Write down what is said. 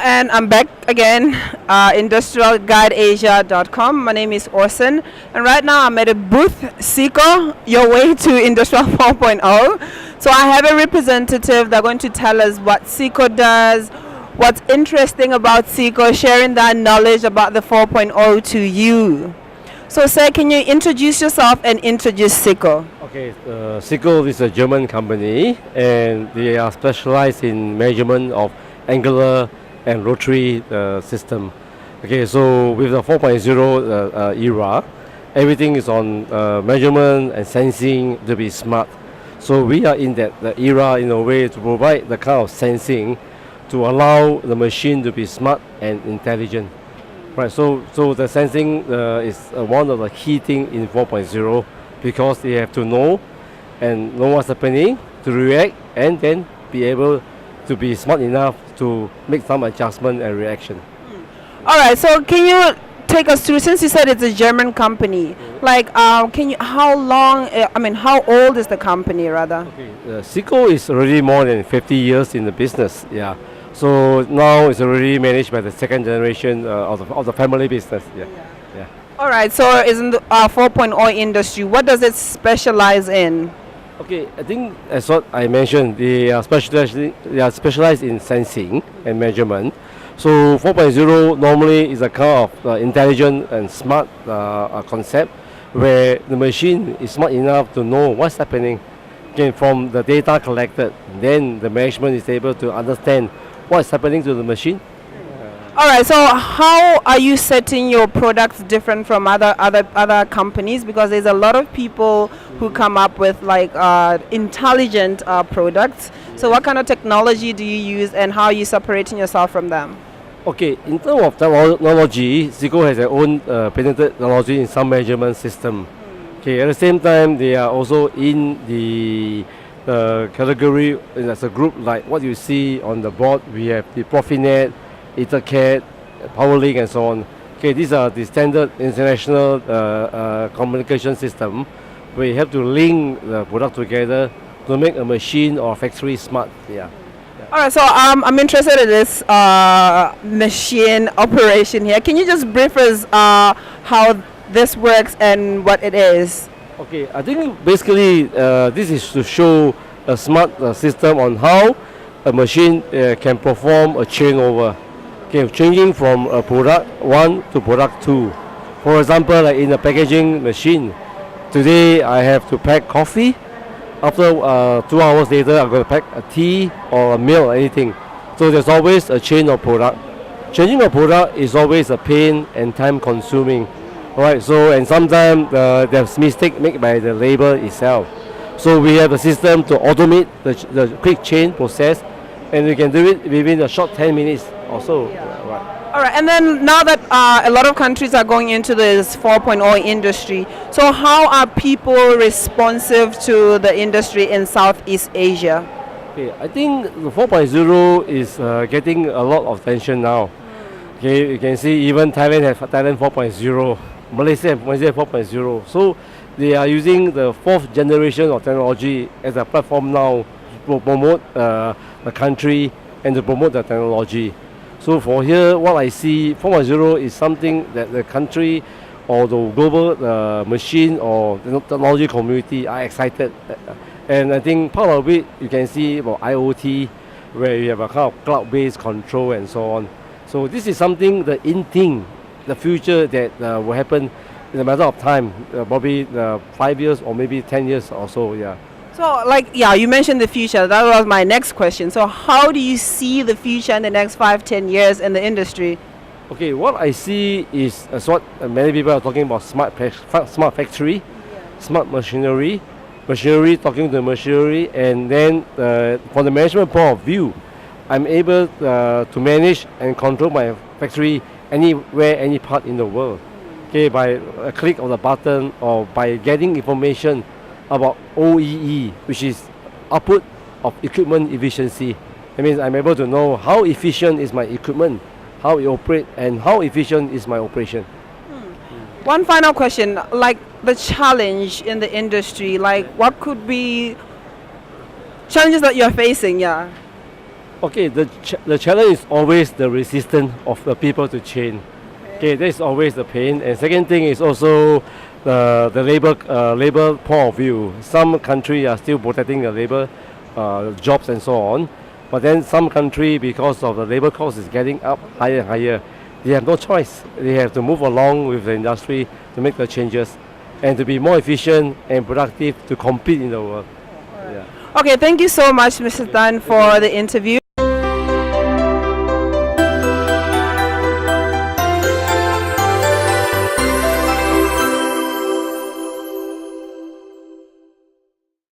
and I'm back again, industrialguideasia.com. My name is Orson, and right now I'm at a booth, Siko, your way to Industrial 4.0. So I have a representative that's going to tell us what Siko does, what's interesting about Siko, sharing that knowledge about the 4.0 to you. So sir, can you introduce yourself and introduce Siko? Okay, Siko is a German company and they are specialized in measurement of angular and rotary system. Okay, so with the 4.0 era, everything is on measurement and sensing to be smart. So we are in that era in a way to provide the kind of sensing to allow the machine to be smart and intelligent. Right, so the sensing is one of the key things in 4.0 because they have to know and know what's happening, to react, and then be able to be smart enough to make some adjustment and reaction. All right, so can you take us through, since you said it's a German company, like how old is the company rather? Okay, Siko is already more than 50 years in the business, yeah. So now it's already managed by the second generation of the family business. Yeah. All right. So in the 4.0 industry, what does it specialize in? Okay, I think as what I mentioned, they are specialized in sensing and measurement. So 4.0 normally is a kind of intelligent and smart concept where the machine is smart enough to know what's happening. Okay, from the data collected, then the management is able to understand what's happening to the machine. All right. So how are you setting your products different from other companies? Because there's a lot of people who come up with like intelligent products. So what kind of technology do you use, and how are you separating yourself from them? Okay, in terms of technology, Siko has their own patented technology in some measurement system. Okay, at the same time, they are also in the category as a group like what you see on the board. We have the Profinet, EtherCAT, PowerLink, and so on. Okay, these are the standard international communication system. We have to link the product together to make a machine or factory smart. Yeah. All right, so I'm interested in this machine operation here. Can you just brief us how this works and what it is? Okay, I think basically this is to show a smart system on how a machine can perform a changeover. Okay, changing from product 1 to product 2. For example, like in a packaging machine, today I have to pack coffee. After 2 hours later, I'm going to pack a tea or a milk or anything. So there's always a change of product. Changing a product is always a pain and time consuming. Right, so and sometimes there's mistake made by the labor itself. So we have a system to automate the quick change process, and we can do it within a short 10 minutes or so. Yeah. Right. All right, and then now that a lot of countries are going into this 4.0 industry, so how are people responsive to the industry in Southeast Asia? Okay, I think the 4.0 is getting a lot of attention now. Okay, you can see even Thailand has Thailand 4.0. Malaysia 4.0. So they are using the 4th generation of technology as a platform now to promote the country and to promote the technology. So for here, what I see, 4.0 is something that the country or the global machine or the technology community are excited. And I think part of it, you can see about IoT, where you have a kind of cloud-based control and so on. So this is something, the in thing, the future that will happen in a matter of time, probably 5 years or maybe 10 years or so, yeah. So you mentioned the future. That was my next question. So how do you see the future in the next 5-10 years in the industry? Okay, what I see is what many people are talking about: smart factory, smart machinery talking to machinery, and then from the management point of view, I'm able to manage and control my factory anywhere, any part in the world. Okay, by a click of the button or by getting information about OEE, which is output of equipment efficiency. That means I'm able to know how efficient is my equipment, how it operates, and how efficient is my operation. One final question, like the challenge in the industry, like what could be challenges that you're facing? Yeah. Okay, the challenge is always the resistance of the people to change. Okay, that is always the pain. And second thing is also the labor point of view. Some countries are still protecting the labor jobs and so on, but then some country, because of the labor cost is getting up higher and higher, they have no choice. They have to move along with the industry to make the changes and to be more efficient and productive to compete in the world. Yeah. Okay, thank you so much, Mr. Tan, for the interview.